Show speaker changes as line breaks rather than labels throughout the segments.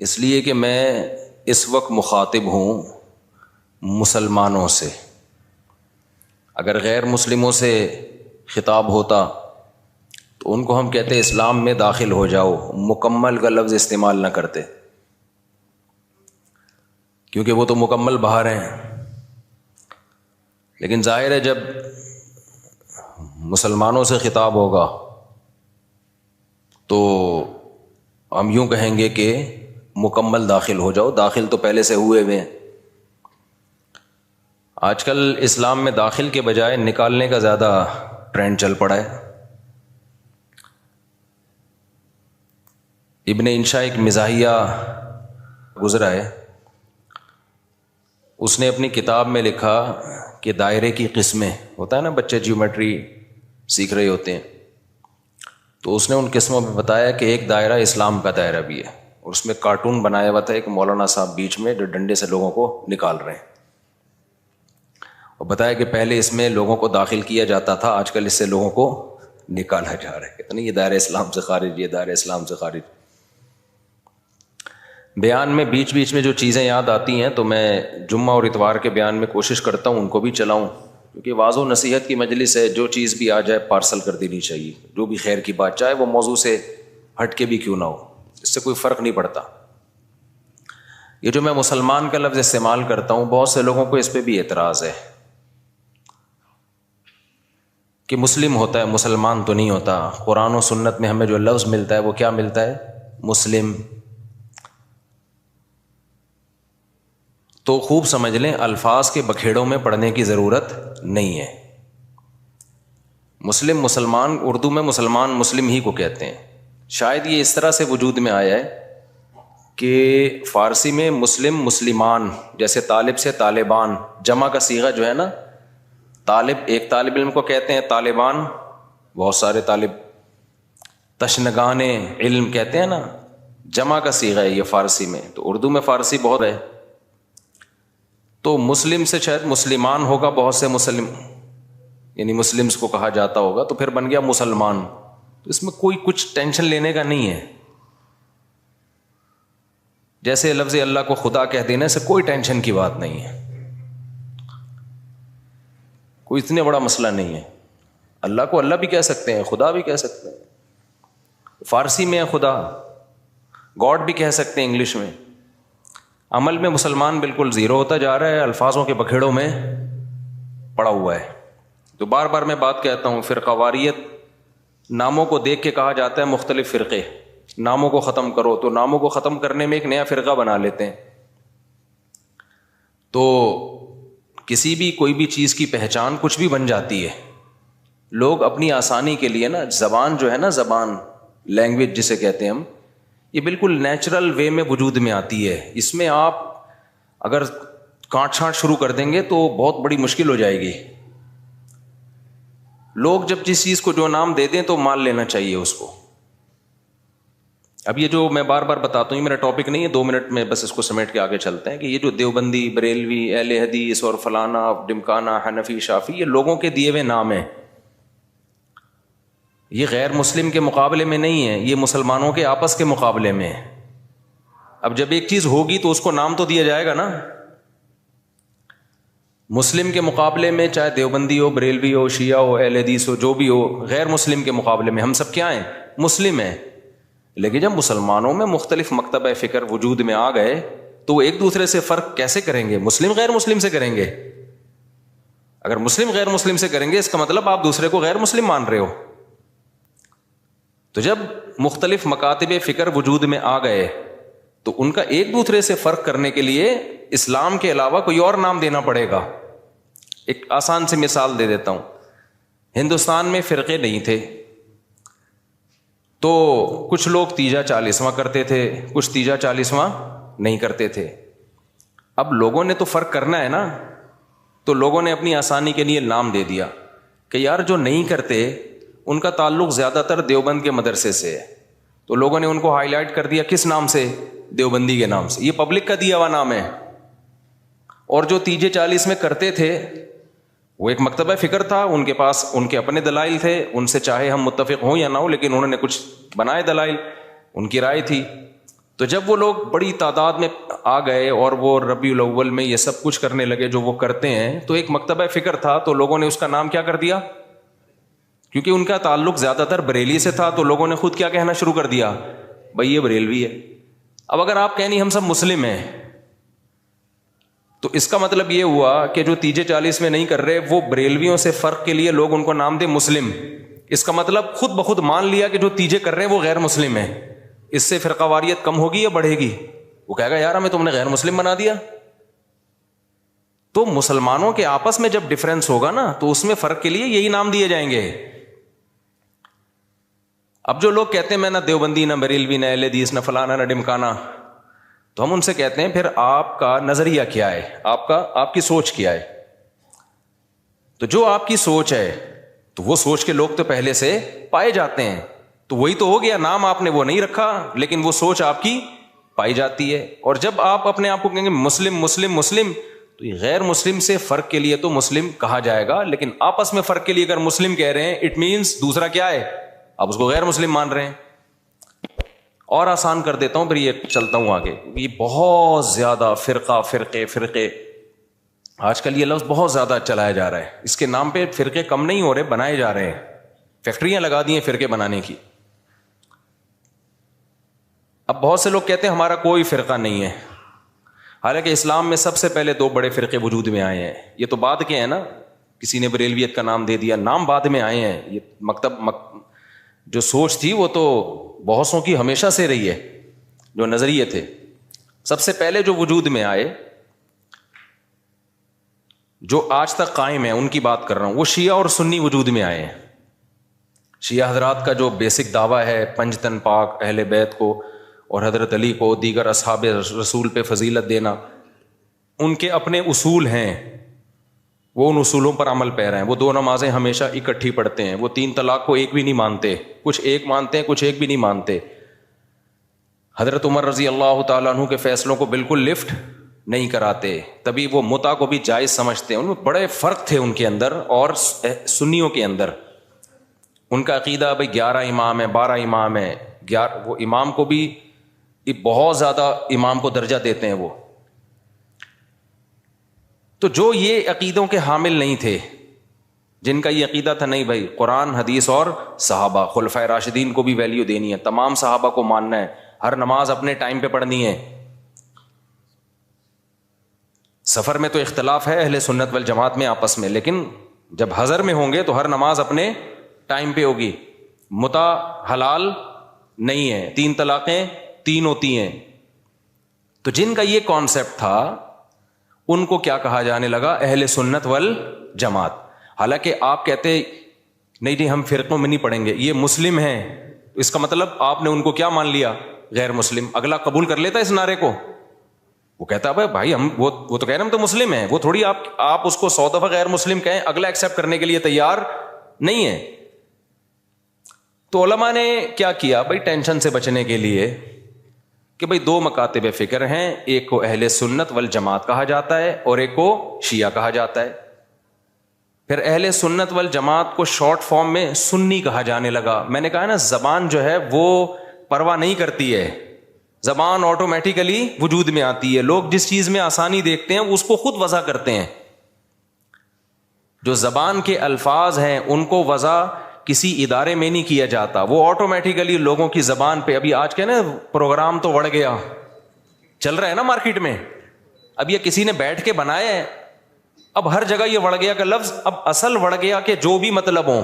اس لیے کہ میں اس وقت مخاطب ہوں مسلمانوں سے. اگر غیر مسلموں سے خطاب ہوتا تو ان کو ہم کہتے اسلام میں داخل ہو جاؤ، مکمل کا لفظ استعمال نہ کرتے، کیونکہ وہ تو مکمل باہر ہیں. لیکن ظاہر ہے جب مسلمانوں سے خطاب ہوگا تو ہم یوں کہیں گے کہ مکمل داخل ہو جاؤ. داخل تو پہلے سے ہوئے ہوئے ہیں. آج کل اسلام میں داخل کے بجائے نکالنے کا زیادہ ٹرینڈ چل پڑا ہے. ابن انشا ایک مزاحیہ گزرا ہے، اس نے اپنی کتاب میں لکھا کہ دائرے کی قسمیں، ہوتا ہے نا بچے جیومیٹری سیکھ رہے ہوتے ہیں، تو اس نے ان قسموں میں بتایا کہ ایک دائرہ اسلام کا دائرہ بھی ہے، اور اس میں کارٹون بنایا ہوا تھا ایک مولانا صاحب بیچ میں جو ڈنڈے سے لوگوں کو نکال رہے ہیں، اور بتایا کہ پہلے اس میں لوگوں کو داخل کیا جاتا تھا، آج کل اس سے لوگوں کو نکالا جا رہا ہے. کہتے نہیں یہ دائرہ اسلام سے خارج، یہ دائرہ اسلام سے خارج. بیان میں بیچ بیچ میں جو چیزیں یاد آتی ہیں تو میں جمعہ اور اتوار کے بیان میں کوشش کرتا ہوں ان کو بھی چلاؤں، کیونکہ واعظ و نصیحت کی مجلس ہے، جو چیز بھی آ جائے پارسل کر دینی چاہیے. جو بھی خیر کی بات، چاہے وہ موضوع سے ہٹ کے بھی کیوں نہ ہو، اس سے کوئی فرق نہیں پڑتا. یہ جو میں مسلمان کا لفظ استعمال کرتا ہوں، بہت سے لوگوں کو اس پہ بھی اعتراض ہے کہ مسلم ہوتا ہے، مسلمان تو نہیں ہوتا. قرآن و سنت میں ہمیں جو لفظ ملتا ہے وہ کیا ملتا ہے؟ مسلم. تو خوب سمجھ لیں، الفاظ کے بکھیڑوں میں پڑھنے کی ضرورت نہیں ہے. مسلم مسلمان، اردو میں مسلمان مسلم ہی کو کہتے ہیں. شاید یہ اس طرح سے وجود میں آیا ہے کہ فارسی میں مسلم مسلمان، جیسے طالب سے طالبان، جمع کا صیغہ جو ہے نا، طالب ایک طالب علم کو کہتے ہیں، طالبان بہت سارے طالب، تشنگان علم کہتے ہیں نا، جمع کا صیغہ ہے یہ فارسی میں. تو اردو میں فارسی بہت ہے، تو مسلم سے شاید مسلمان ہوگا، بہت سے مسلم یعنی مسلمز کو کہا جاتا ہوگا، تو پھر بن گیا مسلمان. تو اس میں کوئی کچھ ٹینشن لینے کا نہیں ہے. جیسے لفظ اللہ کو خدا کہہ دینے سے کوئی ٹینشن کی بات نہیں ہے، کوئی اتنے بڑا مسئلہ نہیں ہے. اللہ کو اللہ بھی کہہ سکتے ہیں، خدا بھی کہہ سکتے ہیں. فارسی میں ہے خدا، گاڈ بھی کہہ سکتے ہیں انگلش میں. عمل میں مسلمان بالکل زیرو ہوتا جا رہا ہے، الفاظوں کے بکھیڑوں میں پڑا ہوا ہے. تو بار بار میں بات کہتا ہوں، فرقہ واریت ناموں کو دیکھ کے کہا جاتا ہے مختلف فرقے، ناموں کو ختم کرو، تو ناموں کو ختم کرنے میں ایک نیا فرقہ بنا لیتے ہیں. تو کسی بھی کوئی بھی چیز کی پہچان کچھ بھی بن جاتی ہے. لوگ اپنی آسانی کے لیے نا، زبان جو ہے نا، زبان لینگویج جسے کہتے ہیں ہم، یہ بالکل نیچرل وے میں وجود میں آتی ہے. اس میں آپ اگر کانٹ چھانٹ شروع کر دیں گے تو بہت بڑی مشکل ہو جائے گی. لوگ جب جس چیز کو جو نام دے دیں تو مان لینا چاہیے اس کو. اب یہ جو میں بار بار بتاتا ہوں، یہ میرا ٹاپک نہیں ہے، 2 منٹ میں بس اس کو سمیٹ کے آگے چلتے ہیں کہ یہ جو دیوبندی، بریلوی، اہل حدیث اور فلانا، ڈمکانا، حنفی، شافی، یہ لوگوں کے دیے ہوئے نام ہیں. یہ غیر مسلم کے مقابلے میں نہیں ہے، یہ مسلمانوں کے آپس کے مقابلے میں ہے. اب جب ایک چیز ہوگی تو اس کو نام تو دیا جائے گا نا. مسلم کے مقابلے میں چاہے دیوبندی ہو، بریلوی ہو، شیعہ ہو، اہل حدیث ہو، جو بھی ہو، غیر مسلم کے مقابلے میں ہم سب کیا ہیں؟ مسلم ہیں. لیکن جب مسلمانوں میں مختلف مکتبہ فکر وجود میں آ گئے تو وہ ایک دوسرے سے فرق کیسے کریں گے؟ مسلم غیر مسلم سے کریں گے. اگر مسلم غیر مسلم سے کریں گے اس کا مطلب آپ دوسرے کو غیر مسلم مان رہے ہو. تو جب مختلف مکاتب فکر وجود میں آ گئے تو ان کا ایک دوسرے سے فرق کرنے کے لیے اسلام کے علاوہ کوئی اور نام دینا پڑے گا. ایک آسان سی مثال دے دیتا ہوں. ہندوستان میں فرقے نہیں تھے تو کچھ لوگ تیجا 40واں کرتے تھے، کچھ تیجا 40واں نہیں کرتے تھے. اب لوگوں نے تو فرق کرنا ہے نا، تو لوگوں نے اپنی آسانی کے لیے نام دے دیا کہ یار جو نہیں کرتے ان کا تعلق زیادہ تر دیوبند کے مدرسے سے ہے، تو لوگوں نے ان کو ہائی لائٹ کر دیا کس نام سے؟ دیوبندی کے نام سے. یہ پبلک کا دیا ہوا نام ہے. اور جو تیجے 40 میں کرتے تھے وہ ایک مکتبہ فکر تھا، ان کے پاس ان کے اپنے دلائل تھے، ان سے چاہے ہم متفق ہوں یا نہ ہوں لیکن انہوں نے کچھ بنائے دلائل، ان کی رائے تھی. تو جب وہ لوگ بڑی تعداد میں آ گئے اور وہ ربیع الاول میں یہ سب کچھ کرنے لگے جو وہ کرتے ہیں، تو ایک مکتبہ فکر تھا، تو لوگوں نے اس کا نام کیا کر دیا، کیونکہ ان کا تعلق زیادہ تر بریلی سے تھا، تو لوگوں نے خود کیا کہنا شروع کر دیا، بھائی یہ بریلوی ہے۔ اب اگر آپ کہیں نہیں ہم سب مسلم ہیں، تو اس کا مطلب یہ ہوا کہ جو تیجے 40 میں نہیں کر رہے وہ بریلویوں سے فرق کے لیے لوگ ان کو نام دے مسلم۔ اس کا مطلب خود بخود مان لیا کہ جو تیجے کر رہے ہیں وہ غیر مسلم ہیں۔ اس سے فرقہ واریت کم ہوگی یا بڑھے گی؟ وہ کہے گا یار ہمیں تم نے غیر مسلم بنا دیا۔ تو مسلمانوں کے آپس میں جب ڈفرنس ہوگا نا تو اس میں فرق کے لیے یہی نام دیے جائیں گے۔ اب جو لوگ کہتے ہیں میں نہ دیوبندی نہ بریلوی نہ اہل حدیث نہ فلانا نہ ڈمکانا، تو ہم ان سے کہتے ہیں پھر آپ کا نظریہ کیا ہے، آپ کی سوچ کیا ہے؟ تو جو آپ کی سوچ ہے تو وہ سوچ کے لوگ تو پہلے سے پائے جاتے ہیں، تو وہی تو ہو گیا، نام آپ نے وہ نہیں رکھا لیکن وہ سوچ آپ کی پائی جاتی ہے۔ اور جب آپ اپنے آپ کو کہیں گے مسلم مسلم مسلم، تو یہ غیر مسلم سے فرق کے لیے تو مسلم کہا جائے گا، لیکن آپس میں فرق کے لیے اگر مسلم کہہ رہے ہیں اٹ مینس دوسرا کیا ہے، آپ اس کو غیر مسلم مان رہے ہیں۔ اور آسان کر دیتا ہوں پھر یہ چلتا ہوں آگے۔ یہ بہت زیادہ فرقے آج کل یہ لفظ بہت زیادہ چلایا جا رہا ہے، اس کے نام پہ فرقے کم نہیں ہو رہے، بنائے جا رہے ہیں، فیکٹریاں لگا دی ہیں فرقے بنانے کی۔ اب بہت سے لوگ کہتے ہیں ہمارا کوئی فرقہ نہیں ہے، حالانکہ اسلام میں سب سے پہلے 2 بڑے فرقے وجود میں آئے ہیں۔ یہ تو بعد کے ہیں نا، کسی نے بریلویت کا نام دے دیا، نام بعد میں آئے ہیں۔ یہ جو سوچ تھی وہ تو بہتوں کی ہمیشہ سے رہی ہے، جو نظریے تھے سب سے پہلے جو وجود میں آئے، جو آج تک قائم ہیں ان کی بات کر رہا ہوں، وہ شیعہ اور سنی وجود میں آئے ہیں۔ شیعہ حضرات کا جو بیسک دعویٰ ہے پنج تن پاک، اہل بیت کو اور حضرت علی کو، دیگر اصحاب رسول پہ فضیلت دینا، ان کے اپنے اصول ہیں، وہ ان اصولوں پر عمل پیرا ہیں۔ وہ 2 نمازیں ہمیشہ اکٹھی پڑھتے ہیں، وہ 3 طلاق کو ایک بھی نہیں مانتے، کچھ ایک مانتے ہیں کچھ ایک بھی نہیں مانتے۔ حضرت عمر رضی اللہ تعالیٰ عنہ کے فیصلوں کو بالکل لفٹ نہیں کراتے، تبھی وہ متع کو بھی جائز سمجھتے ہیں۔ ان میں بڑے فرق تھے ان کے اندر اور سنیوں کے اندر۔ ان کا عقیدہ بھائی 11 امام ہے 12 امام ہے، وہ امام کو بھی بہت زیادہ امام کو درجہ دیتے ہیں وہ۔ تو جو یہ عقیدوں کے حامل نہیں تھے، جن کا یہ عقیدہ تھا نہیں بھائی قرآن حدیث اور صحابہ، خلفائے راشدین کو بھی ویلیو دینی ہے، تمام صحابہ کو ماننا ہے، ہر نماز اپنے ٹائم پہ پڑھنی ہے۔ سفر میں تو اختلاف ہے اہل سنت والجماعت میں آپس میں، لیکن جب حضر میں ہوں گے تو ہر نماز اپنے ٹائم پہ ہوگی۔ متع حلال نہیں ہے، 3 طلاقیں 3 ہوتی ہیں۔ تو جن کا یہ کانسیپٹ تھا ان کو کیا کہا جانے لگا، اہل سنت والجماعت۔ حالانکہ آپ کہتے نہیں ہم فرقوں میں نہیں پڑھیں گے، یہ مسلم ہیں، اس کا مطلب آپ نے ان کو کیا مان لیا، غیر مسلم۔ اگلا قبول کر لیتا اس نعرے کو، وہ کہتا ہے بھائی ہم وہ تو کہہ رہے ہیں ہم تو مسلم ہیں، وہ تھوڑی آپ اس کو 100 دفعہ غیر مسلم کہیں اگلا ایکسیپٹ کرنے کے لیے تیار نہیں ہے۔ تو علماء نے کیا کیا بھائی ٹینشن سے بچنے کے لیے کہ بھائی 2 مکاتب فکر ہیں، ایک کو اہل سنت والجماعت کہا جاتا ہے اور ایک کو شیعہ کہا جاتا ہے۔ پھر اہل سنت والجماعت کو شارٹ فارم میں سنی کہا جانے لگا۔ میں نے کہا نا زبان جو ہے وہ پرواہ نہیں کرتی ہے، زبان آٹومیٹیکلی وجود میں آتی ہے، لوگ جس چیز میں آسانی دیکھتے ہیں اس کو خود وضع کرتے ہیں۔ جو زبان کے الفاظ ہیں ان کو وضع کسی ادارے میں نہیں کیا جاتا، وہ آٹومیٹیکلی لوگوں کی زبان پہ۔ ابھی آج کے نا پروگرام تو بڑھ گیا چل رہا ہے نا مارکیٹ میں، اب یہ کسی نے بیٹھ کے بنایا ہے، اب ہر جگہ یہ وڑ گیا کا لفظ، اب اصل وڑ گیا کہ جو بھی مطلب ہو،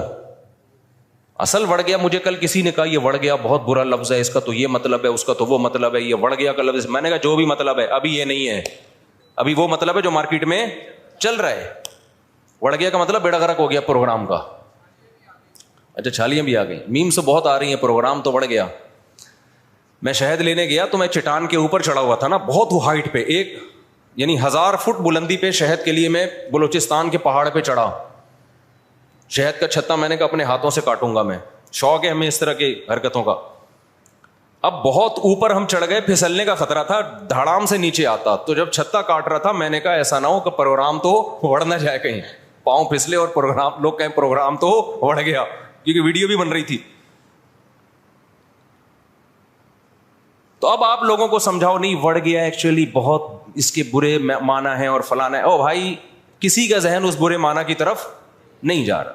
اصل وڑ گیا۔ مجھے کل کسی نے کہا یہ وڑ گیا بہت برا لفظ ہے، اس کا تو یہ مطلب ہے، اس کا تو وہ مطلب ہے، یہ وڑ گیا کا لفظ۔ میں نے کہا جو بھی مطلب ہے ابھی یہ نہیں ہے، ابھی وہ مطلب ہے جو مارکیٹ میں چل رہا ہے۔ وڑ گیا کا مطلب بیڑا غرق ہو گیا پروگرام کا۔ اچھا چھالیاں بھی آ گئی، میم سے بہت آ رہی ہیں، پروگرام تو بڑھ گیا۔ میں شہد لینے گیا تو میں چٹان کے اوپر چڑھا ہوا تھا نا، بہت ہائٹ پہ، ایک یعنی 1000 فٹ بلندی پہ شہد کے لیے میں بلوچستان کے پہاڑ پہ چڑھا۔ شہد کا چھتا میں نے کہا اپنے ہاتھوں سے کاٹوں گا میں، شوق ہے ہمیں اس طرح کی حرکتوں کا۔ اب بہت اوپر ہم چڑھ گئے، پھسلنے کا خطرہ تھا، دھڑام سے نیچے آتا، تو جب چھتا کاٹ رہا تھا میں نے کہا ایسا نہ ہو کہ پروگرام تو اڑ نہ جائے کہیں، پاؤں پھسلے اور پروگرام لوگ کہیں پروگرام تو اڑ گیا، کیونکہ ویڈیو بھی بن رہی تھی۔ تو اب آپ لوگوں کو سمجھاؤ نہیں بڑھ گیا ایکچولی بہت اس کے برے معنی ہیں اور فلانا ہے. او بھائی کسی کا ذہن اس برے معنی کی طرف نہیں جا رہا.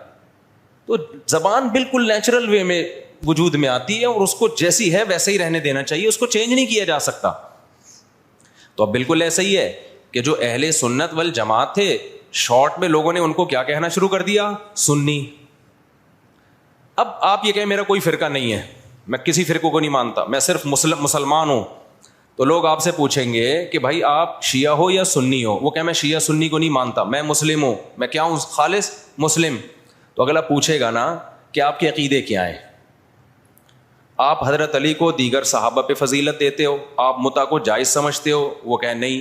تو زبان بالکل نیچرل وے میں وجود میں آتی ہے اور اس کو جیسی ہے ویسے ہی رہنے دینا چاہیے, اس کو چینج نہیں کیا جا سکتا. تو اب بالکل ایسا ہی ہے کہ جو اہل سنت والجماعت تھے, شارٹ میں لوگوں نے ان کو کیا کہنا شروع کر دیا, سنی. اب آپ یہ کہیں میرا کوئی فرقہ نہیں ہے, میں کسی فرقے کو نہیں مانتا, میں صرف مسلمان ہوں, تو لوگ آپ سے پوچھیں گے کہ بھائی آپ شیعہ ہو یا سنی ہو. وہ کہ میں شیعہ سنی کو نہیں مانتا, میں مسلم ہوں. میں کیا ہوں؟ خالص مسلم. تو اگلا پوچھے گا نا کہ آپ کے عقیدے کیا ہیں؟ آپ حضرت علی کو دیگر صحابہ پہ فضیلت دیتے ہو, آپ متع کو جائز سمجھتے ہو؟ وہ کہیں نہیں.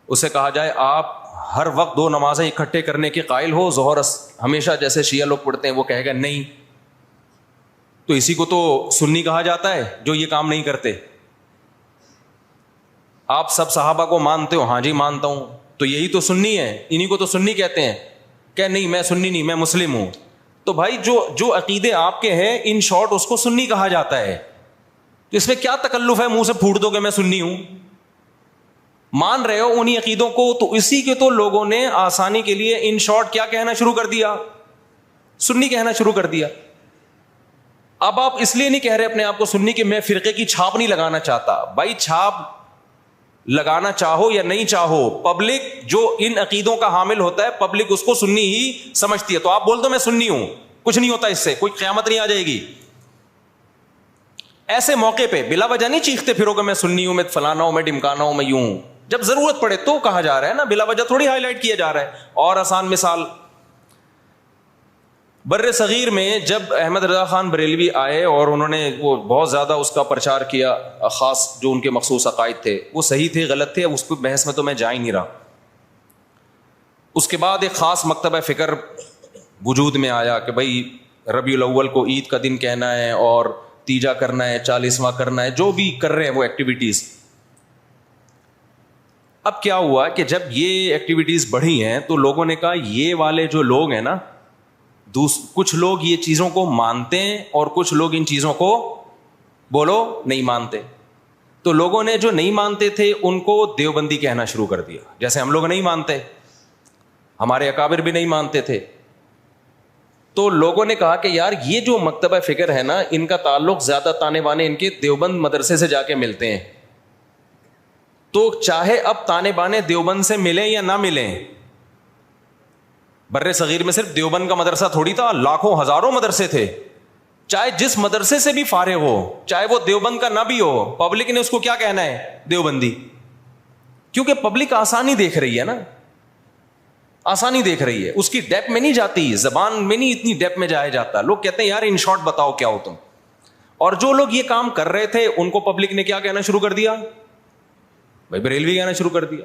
اسے کہا جائے آپ ہر وقت 2 نمازیں اکٹھے کرنے کے قائل ہو, ظہر ہمیشہ جیسے شیعہ لوگ پڑھتے ہیں؟ وہ کہے گا نہیں. تو اسی کو تو سنی کہا جاتا ہے جو یہ کام نہیں کرتے. آپ سب صحابہ کو مانتے ہو؟ ہاں جی مانتا ہوں. تو یہی تو سنی ہے, انہی کو تو سنی کہتے ہیں. کہ نہیں میں سنی نہیں, میں مسلم ہوں. تو بھائی جو عقیدے آپ کے ہیں ان شارٹ اس کو سنی کہا جاتا ہے. تو اس میں کیا تکلف ہے منہ سے پھوٹ دو کہ میں سنی ہوں؟ مان رہے ہو انہی عقیدوں کو, تو اسی کے تو لوگوں نے آسانی کے لیے ان شارٹ کیا کہنا شروع کر دیا, سنی کہنا شروع کر دیا. اب آپ اس لیے نہیں کہہ رہے اپنے آپ کو سنی کہ میں فرقے کی چھاپ نہیں لگانا چاہتا. بھائی چھاپ لگانا چاہو یا نہیں چاہو, پبلک جو ان عقیدوں کا حامل ہوتا ہے پبلک اس کو سنی ہی سمجھتی ہے. تو آپ بول دو میں سنی ہوں, کچھ نہیں ہوتا اس سے, کوئی قیامت نہیں آ جائے گی. ایسے موقع پہ بلا وجہ نہیں چیختے پھرو کہ میں سنی ہوں, میں فلانا ہوں, میں ڈمکانا ہوں, میں یوں ہوں. جب ضرورت پڑے تو کہا جا رہا ہے نا, بلا وجہ تھوڑی ہائی لائٹ کیا جا رہا ہے. اور آسان مثال, بر صغیر میں جب احمد رضا خان بریلوی آئے اور انہوں نے وہ بہت زیادہ اس کا پرچار کیا, خاص جو ان کے مخصوص عقائد تھے وہ صحیح تھے غلط تھے, اس پہ بحث میں تو میں جا ہی نہیں رہا. اس کے بعد ایک خاص مکتبہ فکر وجود میں آیا کہ بھائی ربیع الاول کو عید کا دن کہنا ہے اور تیجا کرنا ہے, 40واں کرنا ہے, جو بھی کر رہے ہیں وہ ایکٹیویٹیز. اب کیا ہوا کہ جب یہ ایکٹیویٹیز بڑھی ہیں تو لوگوں نے کہا یہ والے جو لوگ ہیں نا, کچھ لوگ یہ چیزوں کو مانتے ہیں اور کچھ لوگ ان چیزوں کو بولو نہیں مانتے. تو لوگوں نے جو نہیں مانتے تھے ان کو دیوبندی کہنا شروع کر دیا, جیسے ہم لوگ نہیں مانتے, ہمارے اکابر بھی نہیں مانتے تھے. تو لوگوں نے کہا کہ یار یہ جو مکتبہ فکر ہے نا, ان کا تعلق زیادہ تانے بانے ان کے دیوبند مدرسے سے جا کے ملتے ہیں. تو چاہے اب تانے بانے دیوبند سے ملیں یا نہ ملیں, بر صغیر میں صرف دیوبند کا مدرسہ تھوڑی تھا, لاکھوں ہزاروں مدرسے تھے. چاہے جس مدرسے سے بھی فارغ ہو, چاہے وہ دیوبند کا نہ بھی ہو, پبلک نے اس کو کیا کہنا ہے, دیوبندی. کیونکہ پبلک آسانی دیکھ رہی ہے نا, آسانی دیکھ رہی ہے, اس کی ڈیپ میں نہیں جاتی, زبان میں نہیں اتنی ڈیپ میں جایا جاتا. لوگ کہتے ہیں یار ان شارٹ بتاؤ کیا ہو تم. اور جو لوگ یہ کام کر رہے تھے ان کو پبلک نے کیا کہنا شروع کر دیا, بھائی بریلوی کہنا شروع کر دیا.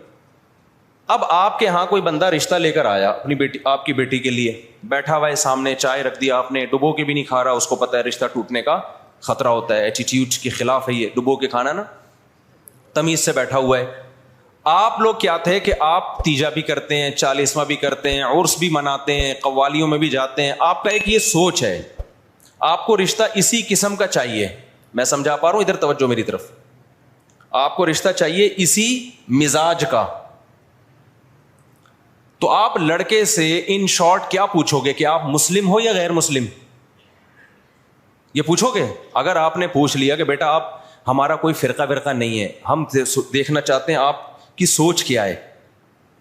اب آپ کے ہاں کوئی بندہ رشتہ لے کر آیا اپنی بیٹی, آپ کی بیٹی کے لیے, بیٹھا ہوا ہے سامنے, چائے رکھ دیا آپ نے, ڈبو کے بھی نہیں کھا رہا, اس کو پتا ہے رشتہ ٹوٹنے کا خطرہ ہوتا ہے, ایٹیٹیوڈ کے خلاف ہے یہ ڈبو کے کھانا نا, تمیز سے بیٹھا ہوا ہے. آپ لوگ کیا تھے کہ آپ تیجا بھی کرتے ہیں, 40واں بھی کرتے ہیں, عرس بھی مناتے ہیں, قوالیوں میں بھی جاتے ہیں. آپ کا ایک یہ سوچ ہے آپ کو رشتہ اسی قسم کا چاہیے. میں سمجھا پا رہا ہوں, ادھر توجہ میری طرف. آپ کو رشتہ چاہیے اسی مزاج کا. تو آپ لڑکے سے ان شارٹ کیا پوچھو گے کہ آپ مسلم ہو یا غیر مسلم, یہ پوچھو گے؟ اگر آپ نے پوچھ لیا کہ بیٹا آپ ہمارا کوئی فرقہ نہیں ہے, ہم دیکھنا چاہتے ہیں آپ کی سوچ کیا ہے,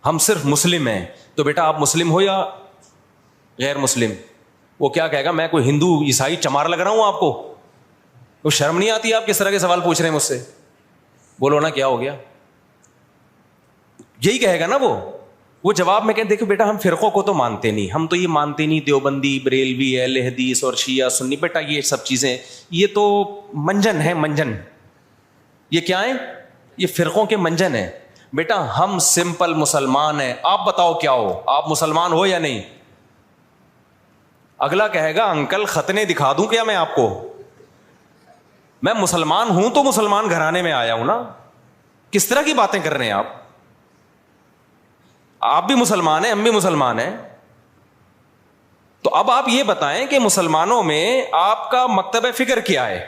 ہم صرف مسلم ہیں, تو بیٹا آپ مسلم ہو یا غیر مسلم. وہ کیا کہے گا, میں کوئی ہندو عیسائی چمار لگ رہا ہوں آپ کو؟ وہ شرم نہیں آتی آپ کس طرح کے سوال پوچھ رہے ہیں مجھ سے؟ بولو نا کیا ہو گیا, یہی کہے گا نا وہ جواب میں کہیں دیکھو بیٹا ہم فرقوں کو تو مانتے نہیں, ہم تو یہ مانتے نہیں دیوبندی, بریلوی, اہل حدیث اور شیعہ سنی. بیٹا یہ سب چیزیں یہ تو منجن ہے, منجن. یہ کیا ہے؟ یہ فرقوں کے منجن ہیں. بیٹا ہم سمپل مسلمان ہیں, آپ بتاؤ کیا ہو, آپ مسلمان ہو یا نہیں؟ اگلا کہے گا انکل ختنے دکھا دوں کیا میں آپ کو, میں مسلمان ہوں تو مسلمان گھرانے میں آیا ہوں نا. کس طرح کی باتیں کر رہے ہیں آپ بھی مسلمان ہیں, ہم بھی مسلمان ہیں. تو اب آپ یہ بتائیں کہ مسلمانوں میں آپ کا مکتبہ فکر کیا ہے,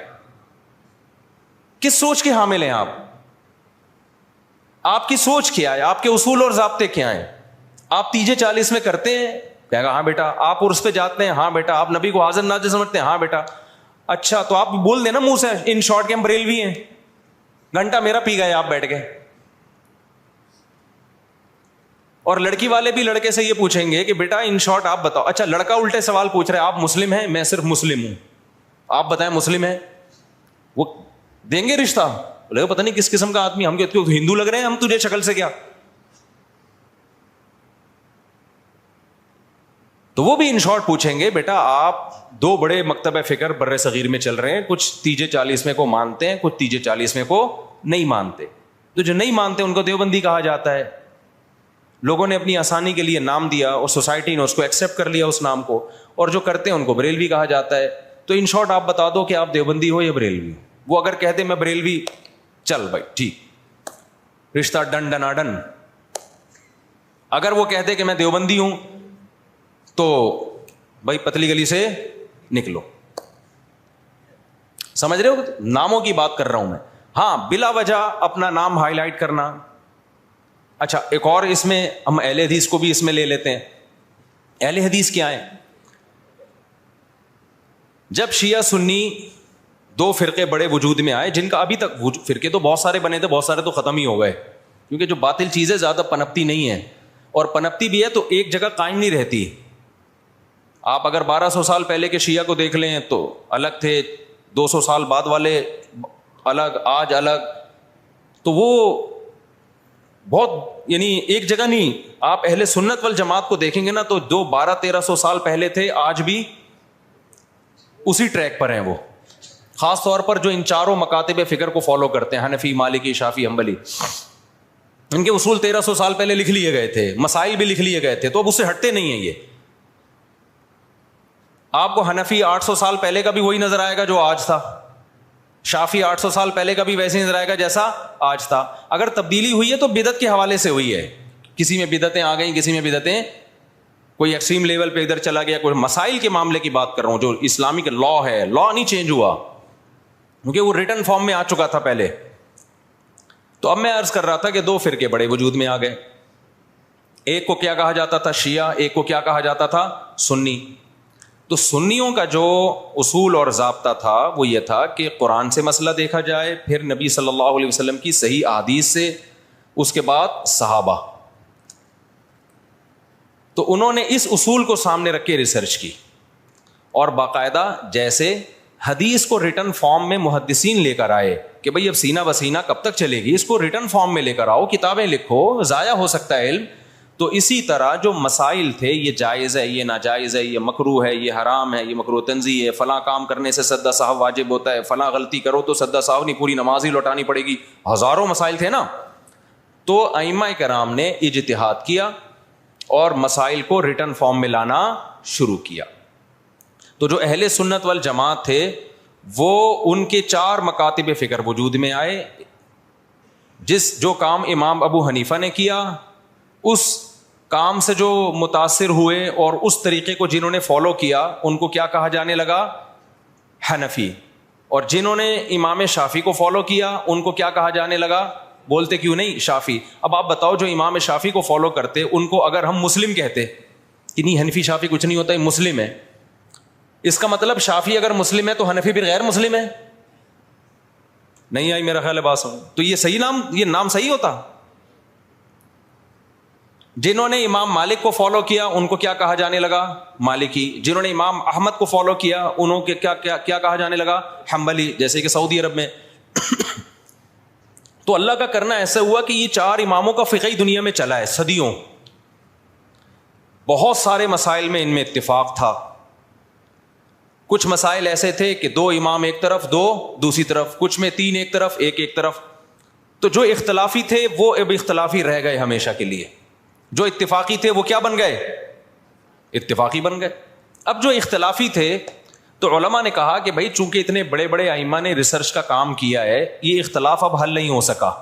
کس سوچ کے حامل ہیں آپ کی سوچ کیا ہے, آپ کے اصول اور ضابطے کیا ہیں؟ آپ تیجے 40 میں کرتے ہیں, کہے گا ہاں بیٹا. آپ عرس پہ جاتے ہیں, ہاں بیٹا. آپ نبی کو حاضر ناظر سمجھتے ہیں, ہاں بیٹا. اچھا تو آپ بول دیں نا منہ سے ان شارٹ کے ہم بریلوی ہیں, گھنٹہ میرا پی گئے آپ بیٹھ کے. اور لڑکی والے بھی لڑکے سے یہ پوچھیں گے کہ بیٹا ان شارٹ آپ بتاؤ. اچھا لڑکا الٹے سوال پوچھ رہے ہیں, آپ مسلم ہیں؟ میں صرف مسلم ہوں, آپ بتائیں مسلم ہیں. وہ دیں گے رشتہ؟ بولے پتہ نہیں کس قسم کا آدمی, ہم کہتے ہو ہندو لگ رہے ہیں ہم تجھے شکل سے کیا. تو وہ بھی ان شارٹ پوچھیں گے بیٹا آپ دو بڑے مکتب فکر بر صغیر میں چل رہے ہیں, کچھ تیجے 40 میں کو مانتے ہیں, کچھ تیجے 40 میں کو نہیں مانتے. تو جو نہیں مانتے ان کو دیوبندی کہا جاتا ہے. لوگوں نے اپنی آسانی کے لیے نام دیا اور سوسائٹی نے اس کو ایکسیپٹ کر لیا اس نام کو, اور جو کرتے ہیں ان کو بریلوی کہا جاتا ہے. تو ان شارٹ آپ بتا دو کہ آپ دیوبندی ہو یا بریلوی. وہ اگر کہتے میں بریلوی, چل بھائی ٹھیک, رشتہ ڈن ڈنا ڈن. اگر وہ کہتے کہ میں دیوبندی ہوں تو بھائی پتلی گلی سے نکلو. سمجھ رہے ہو؟ ناموں کی بات کر رہا ہوں میں. ہاں بلا وجہ اپنا نام ہائی لائٹ کرنا. اچھا ایک اور اس میں ہم اہل حدیث کو بھی اس میں لے لیتے ہیں. اہل حدیث کیا ہے؟ جب شیعہ سنی دو فرقے بڑے وجود میں آئے, جن کا ابھی تک فرقے تو بہت سارے بنے تھے, بہت سارے تو ختم ہی ہو گئے, کیونکہ جو باطل چیزیں زیادہ پنپتی نہیں ہے, اور پنپتی بھی ہے تو ایک جگہ قائم نہیں رہتی. آپ اگر 1200 سال پہلے کے شیعہ کو دیکھ لیں تو الگ تھے, 200 سال بعد والے الگ, آج الگ. تو وہ بہت یعنی ایک جگہ نہیں. آپ اہل سنت والجماعت کو دیکھیں گے نا تو جو 1200-1300 سال پہلے تھے آج بھی اسی ٹریک پر ہیں وہ. خاص طور پر جو ان چاروں مکاتب فکر کو فالو کرتے ہیں, حنفی, مالکی, شافعی, حنبلی, ان کے اصول 1300 سال پہلے لکھ لیے گئے تھے, مسائل بھی لکھ لیے گئے تھے, تو اب اس سے ہٹتے نہیں ہیں یہ. آپ کو حنفی 800 سال پہلے کا بھی وہی نظر آئے گا جو آج تھا, شافعی 800 سال پہلے کا بھی ویسے ہی نظر آئے گا جیسا آج تھا. اگر تبدیلی ہوئی ہے تو بدعت کے حوالے سے ہوئی ہے, کسی میں بدعتیں آ گئیں, کسی میں بدعتیں کوئی ایکسٹریم لیول پہ ادھر چلا گیا. کوئی مسائل کے معاملے کی بات کر رہا ہوں, جو اسلامک لا ہے, لا نہیں چینج ہوا کیونکہ وہ ریٹن فارم میں آ چکا تھا پہلے. تو اب میں عرض کر رہا تھا کہ دو فرقے بڑے وجود میں آ گئے. ایک کو کیا کہا جاتا تھا؟ شیعہ. ایک کو کیا کہا جاتا تھا؟ سنی. تو سنیوں کا جو اصول اور ضابطہ تھا وہ یہ تھا کہ قرآن سے مسئلہ دیکھا جائے, پھر نبی صلی اللہ علیہ وسلم کی صحیح احادیث سے, اس کے بعد صحابہ. تو انہوں نے اس اصول کو سامنے رکھ کے ریسرچ کی, اور باقاعدہ جیسے حدیث کو ریٹن فارم میں محدثین لے کر آئے کہ بھئی اب سینہ بسینہ کب تک چلے گی, اس کو ریٹن فارم میں لے کر آؤ, کتابیں لکھو, ضائع ہو سکتا ہے علم. تو اسی طرح جو مسائل تھے, یہ جائز ہے, یہ ناجائز ہے, یہ مکروہ ہے, یہ حرام ہے, یہ مکروہ تنزیہ ہے, فلاں کام کرنے سے سجدہ سہو واجب ہوتا ہے, فلاں غلطی کرو تو سجدہ سہو نہیں, پوری نماز ہی لوٹانی پڑے گی, ہزاروں مسائل تھے نا. تو ائمہ کرام نے اجتہاد کیا اور مسائل کو ریٹن فارم میں لانا شروع کیا. تو جو اہل سنت والجماعت تھے وہ ان کے 4 مکاتب فکر وجود میں آئے. جو کام امام ابو حنیفہ نے کیا, اس کام سے جو متاثر ہوئے اور اس طریقے کو جنہوں نے فالو کیا, ان کو کیا کہا جانے لگا؟ حنفی. اور جنہوں نے امام شافعی کو فالو کیا, ان کو کیا کہا جانے لگا؟ بولتے کیوں نہیں؟ شافعی. اب آپ بتاؤ جو امام شافعی کو فالو کرتے, ان کو اگر ہم مسلم کہتے کہ نہیں حنفی شافعی کچھ نہیں ہوتا, یہ مسلم ہے, اس کا مطلب شافعی اگر مسلم ہے تو حنفی بھی غیر مسلم ہے؟ نہیں آئی میرا خیال ہے بات سمجھ. تو یہ نام صحیح ہوتا؟ جنہوں نے امام مالک کو فالو کیا ان کو کیا کہا جانے لگا؟ مالکی. جنہوں نے امام احمد کو فالو کیا انہوں کے کیا کہا جانے لگا؟ حنبلی. جیسے کہ سعودی عرب میں. تو اللہ کا کرنا ایسا ہوا کہ یہ 4 اماموں کا فقہی دنیا میں چلا ہے صدیوں. بہت سارے مسائل میں ان میں اتفاق تھا. کچھ مسائل ایسے تھے کہ 2 امام ایک طرف, 2 دوسری طرف, کچھ میں 3 ایک طرف, ایک طرف. تو جو اختلافی تھے وہ اب اختلافی رہ گئے ہمیشہ کے لیے, جو اتفاقی تھے وہ کیا بن گئے؟ اتفاقی بن گئے. اب جو اختلافی تھے تو علماء نے کہا کہ بھائی چونکہ اتنے بڑے بڑے ائمہ نے ریسرچ کا کام کیا ہے, یہ اختلاف اب حل نہیں ہو سکا.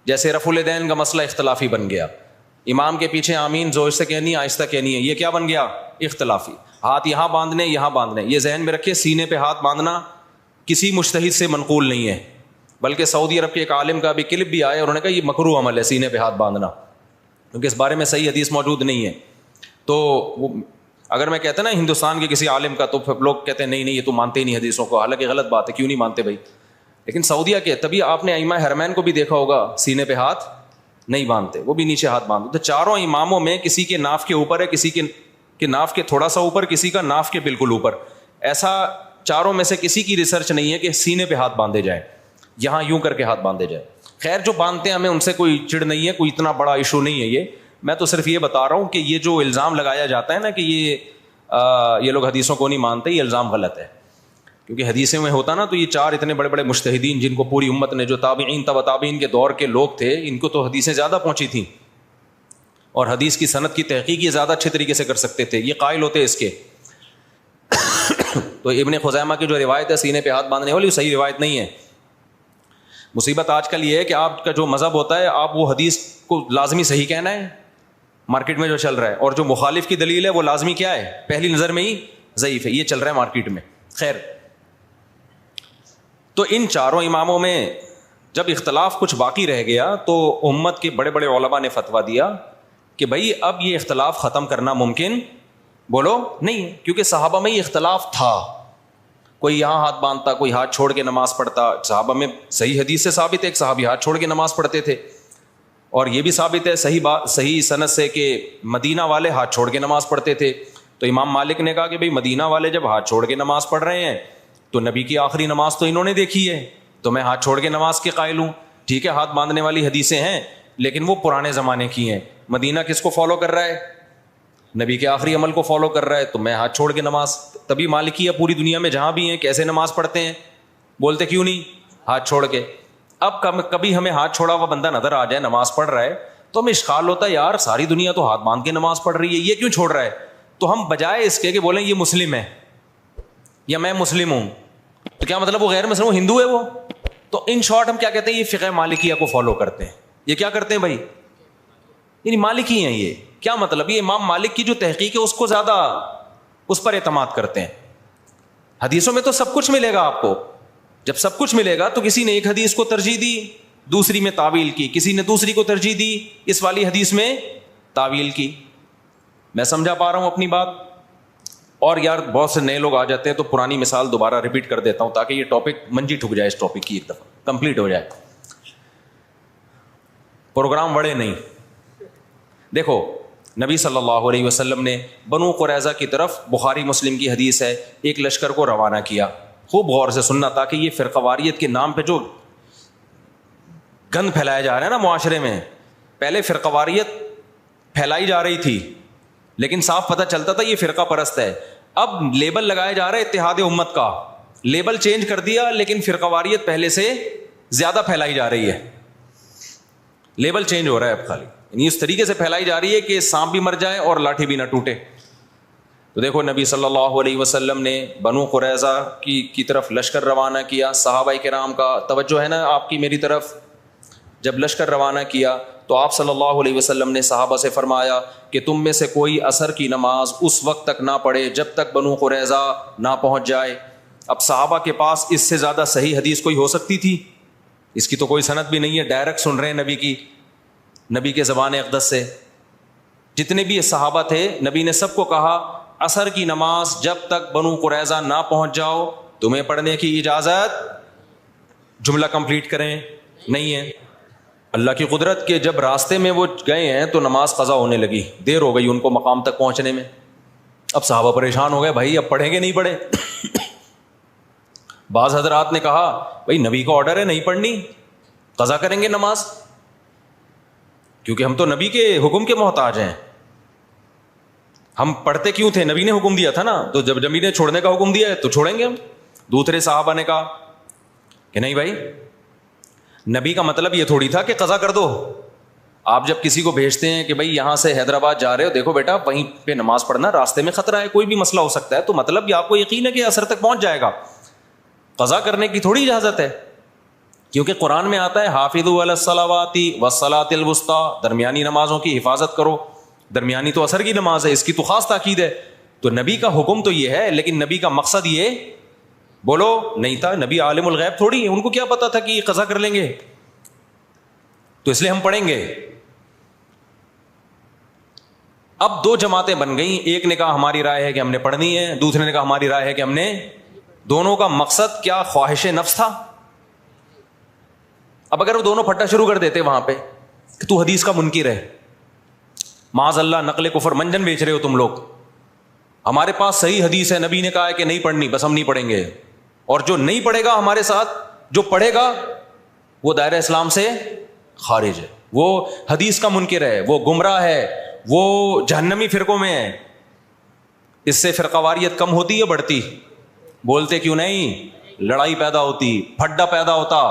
جیسے رفع الیدین کا مسئلہ اختلافی بن گیا, امام کے پیچھے آمین زور سے کہنی آہستہ کہنی ہے, یہ کیا بن گیا؟ اختلافی. ہاتھ یہاں باندھنے یہاں باندھنے, یہ ذہن میں رکھے سینے پہ ہاتھ باندھنا کسی مجتہد سے منقول نہیں ہے، بلکہ سعودی عرب کے ایک عالم کا بھی کلپ بھی آیا، انہوں نے کہا یہ مکروہ عمل ہے سینے پہ ہاتھ باندھنا، کیونکہ اس بارے میں صحیح حدیث موجود نہیں ہے. تو وہ اگر میں کہتا نا ہندوستان کے کسی عالم کا، تو پھر لوگ کہتے ہیں نہیں نہیں یہ تو مانتے ہی نہیں حدیثوں کو، حالانکہ غلط بات ہے، کیوں نہیں مانتے بھائی. لیکن سعودیہ کے، تبھی آپ نے ائمہ حرمین کو بھی دیکھا ہوگا سینے پہ ہاتھ نہیں باندھتے، وہ بھی نیچے ہاتھ باندھتے. تو چاروں اماموں میں کسی کے ناف کے اوپر ہے، کسی کے ناف کے تھوڑا سا اوپر، کسی کا ناف کے بالکل اوپر. ایسا چاروں میں سے کسی کی ریسرچ نہیں ہے کہ سینے پہ ہاتھ باندھے جائیں، یہاں یوں کر کے ہاتھ باندھے جائیں. خیر جو باندھتے ہیں ہمیں ان سے کوئی چڑ نہیں ہے، کوئی اتنا بڑا ایشو نہیں ہے یہ. میں تو صرف یہ بتا رہا ہوں کہ یہ جو الزام لگایا جاتا ہے نا کہ یہ لوگ حدیثوں کو نہیں مانتے، یہ الزام غلط ہے. کیونکہ حدیثوں میں ہوتا نا تو یہ چار اتنے بڑے بڑے مجتہدین جن کو پوری امت نے، جو تابعین تبع تابعین کے دور کے لوگ تھے، ان کو تو حدیثیں زیادہ پہنچی تھیں اور حدیث کی سند کی تحقیق یہ زیادہ اچھے طریقے سے کر سکتے تھے، یہ قائل ہوتے اس کے. تو ابن خزیمہ کی جو روایت ہے سینے پہ ہاتھ باندھنے والی، وہ صحیح روایت نہیں ہے. مصیبت آج کل یہ ہے کہ آپ کا جو مذہب ہوتا ہے، آپ وہ حدیث کو لازمی صحیح کہنا ہے مارکیٹ میں جو چل رہا ہے، اور جو مخالف کی دلیل ہے وہ لازمی کیا ہے، پہلی نظر میں ہی ضعیف ہے. یہ چل رہا ہے مارکیٹ میں. خیر، تو ان چاروں اماموں میں جب اختلاف کچھ باقی رہ گیا تو امت کے بڑے بڑے علماء نے فتویٰ دیا کہ بھائی اب یہ اختلاف ختم کرنا ممکن بولو نہیں ہے، کیونکہ صحابہ میں یہ اختلاف تھا. کوئی یہاں ہاتھ باندھتا، کوئی ہاتھ چھوڑ کے نماز پڑھتا. صحابہ میں صحیح حدیث سے ثابت ہے ایک صحابی ہاتھ چھوڑ کے نماز پڑھتے تھے، اور یہ بھی ثابت ہے صحیح سند سے کہ مدینہ والے ہاتھ چھوڑ کے نماز پڑھتے تھے. تو امام مالک نے کہا کہ بھئی مدینہ والے جب ہاتھ چھوڑ کے نماز پڑھ رہے ہیں تو نبی کی آخری نماز تو انہوں نے دیکھی ہے، تو میں ہاتھ چھوڑ کے نماز کے قائل ہوں. ٹھیک ہے، ہاتھ باندھنے والی حدیثیں ہیں لیکن وہ پرانے زمانے کی ہیں. مدینہ کس کو فالو کر رہا ہے؟ نبی کے آخری عمل کو فالو کر رہا ہے، تو میں ہاتھ چھوڑ کے نماز. تبھی مالکیہ پوری دنیا میں جہاں بھی ہیں کیسے نماز پڑھتے ہیں، بولتے کیوں نہیں ہاتھ چھوڑ کے. اب کبھی ہمیں ہاتھ چھوڑا ہوا بندہ نظر آ جائے نماز پڑھ رہا ہے تو ہمیں اشکال ہوتا ہے یار ساری دنیا تو ہاتھ باندھ کے نماز پڑھ رہی ہے، یہ کیوں چھوڑ رہا ہے؟ تو ہم بجائے اس کے کہ بولیں یہ مسلم ہے یا میں مسلم ہوں، تو کیا مطلب وہ غیر مسلم، وہ ہندو ہے وہ؟ تو ان شارٹ ہم کیا کہتے ہیں، یہ فقہ مالکیہ کو فالو کرتے ہیں. یہ کیا کرتے ہیں بھائی، یعنی مالکی ہیں. یہ کیا مطلب، یہ امام مالک کی جو تحقیق ہے اس کو زیادہ اس پر اعتماد کرتے ہیں. حدیثوں میں تو سب کچھ ملے گا آپ کو، جب سب کچھ ملے گا تو کسی نے ایک حدیث کو ترجیح دی، دوسری میں تعویل کی، کسی نے دوسری کو ترجیح دی، اس والی حدیث میں تعویل کی. میں سمجھا پا رہا ہوں اپنی بات؟ اور یار بہت سے نئے لوگ آ جاتے ہیں تو پرانی مثال دوبارہ ریپیٹ کر دیتا ہوں تاکہ یہ ٹاپک منجی ٹھک جائے، اس ٹاپک کی ایک دفعہ کمپلیٹ ہو جائے. پروگرام بڑے نہیں. دیکھو نبی صلی اللہ علیہ وسلم نے بنو قریظہ کی طرف، بخاری مسلم کی حدیث ہے، ایک لشکر کو روانہ کیا. خوب غور سے سننا تاکہ یہ فرقہ واریت کے نام پہ جو گند پھیلایا جا رہا ہے نا معاشرے میں، پہلے فرقہ واریت پھیلائی جا رہی تھی لیکن صاف پتہ چلتا تھا یہ فرقہ پرست ہے. اب لیبل لگایا جا رہا ہے اتحاد امت کا، لیبل چینج کر دیا لیکن فرقہ واریت پہلے سے زیادہ پھیلائی جا رہی ہے. لیبل چینج ہو رہا ہے اب خالی، یعنی اس طریقے سے پھیلائی جا رہی ہے کہ سانپ بھی مر جائے اور لاٹھی بھی نہ ٹوٹے. تو دیکھو نبی صلی اللہ علیہ وسلم نے بنو قریظہ کی طرف لشکر روانہ کیا. صحابہ کرام کا توجہ ہے نا آپ کی میری طرف. جب لشکر روانہ کیا تو آپ صلی اللہ علیہ وسلم نے صحابہ سے فرمایا کہ تم میں سے کوئی عصر کی نماز اس وقت تک نہ پڑھے جب تک بنو قریظہ نہ پہنچ جائے. اب صحابہ کے پاس اس سے زیادہ صحیح حدیث کوئی ہو سکتی تھی؟ اس کی تو کوئی سند بھی نہیں ہے، ڈائریکٹ سن رہے ہیں نبی کے زبان اقدس سے. جتنے بھی صحابہ تھے نبی نے سب کو کہا عصر کی نماز جب تک بنو قریظہ نہ پہنچ جاؤ تمہیں پڑھنے کی اجازت. جملہ کمپلیٹ کریں نہیں ہے. اللہ کی قدرت کے جب راستے میں وہ گئے ہیں تو نماز قضا ہونے لگی، دیر ہو گئی ان کو مقام تک پہنچنے میں. اب صحابہ پریشان ہو گئے، بھائی اب پڑھیں گے نہیں پڑھے؟ بعض حضرات نے کہا بھائی نبی کا آرڈر ہے نہیں پڑھنی، قضا کریں گے نماز، کیونکہ ہم تو نبی کے حکم کے محتاج ہیں. ہم پڑھتے کیوں تھے؟ نبی نے حکم دیا تھا نا، تو جب نبی نے چھوڑنے کا حکم دیا ہے تو چھوڑیں گے ہم. دوسرے صحابہ نے کہا کہ نہیں بھائی، نبی کا مطلب یہ تھوڑی تھا کہ قضا کر دو. آپ جب کسی کو بھیجتے ہیں کہ بھائی یہاں سے حیدرآباد جا رہے ہو، دیکھو بیٹا وہیں پہ نماز پڑھنا، راستے میں خطرہ ہے، کوئی بھی مسئلہ ہو سکتا ہے، تو مطلب یہ آپ کو یقین ہے کہ عصر تک پہنچ جائے گا. قضا کرنے کی تھوڑی اجازت ہے، کیونکہ قرآن میں آتا ہے حافظوا علی الصلوات والصلاۃ الوسطی، درمیانی نمازوں کی حفاظت کرو. درمیانی تو عصر کی نماز ہے، اس کی تو خاص تاکید ہے. تو نبی کا حکم تو یہ ہے لیکن نبی کا مقصد یہ بولو نہیں تھا. نبی عالم الغیب تھوڑی ہے, ان کو کیا پتا تھا کہ یہ قضا کر لیں گے, تو اس لیے ہم پڑھیں گے. اب دو جماعتیں بن گئیں, ایک نے کہا ہماری رائے ہے کہ ہم نے پڑھنی ہے, دوسرے نے کہا ہماری رائے ہے کہ ہم نے. دونوں کا مقصد کیا, خواہش نفس تھا. اب اگر وہ دونوں پھٹا شروع کر دیتے وہاں پہ کہ تو حدیث کا منکر ہے, معاذ اللہ نقل کفر منجن بیچ رہے ہو تم لوگ, ہمارے پاس صحیح حدیث ہے, نبی نے کہا ہے کہ نہیں پڑھنی, بس ہم نہیں پڑھیں گے, اور جو نہیں پڑھے گا ہمارے ساتھ, جو پڑھے گا وہ دائرہ اسلام سے خارج ہے, وہ حدیث کا منکر ہے, وہ گمراہ ہے, وہ جہنمی فرقوں میں ہے. اس سے فرقہ واریت کم ہوتی ہے بڑھتی؟ بولتے کیوں نہیں؟ لڑائی پیدا ہوتی, پھڈا پیدا ہوتا.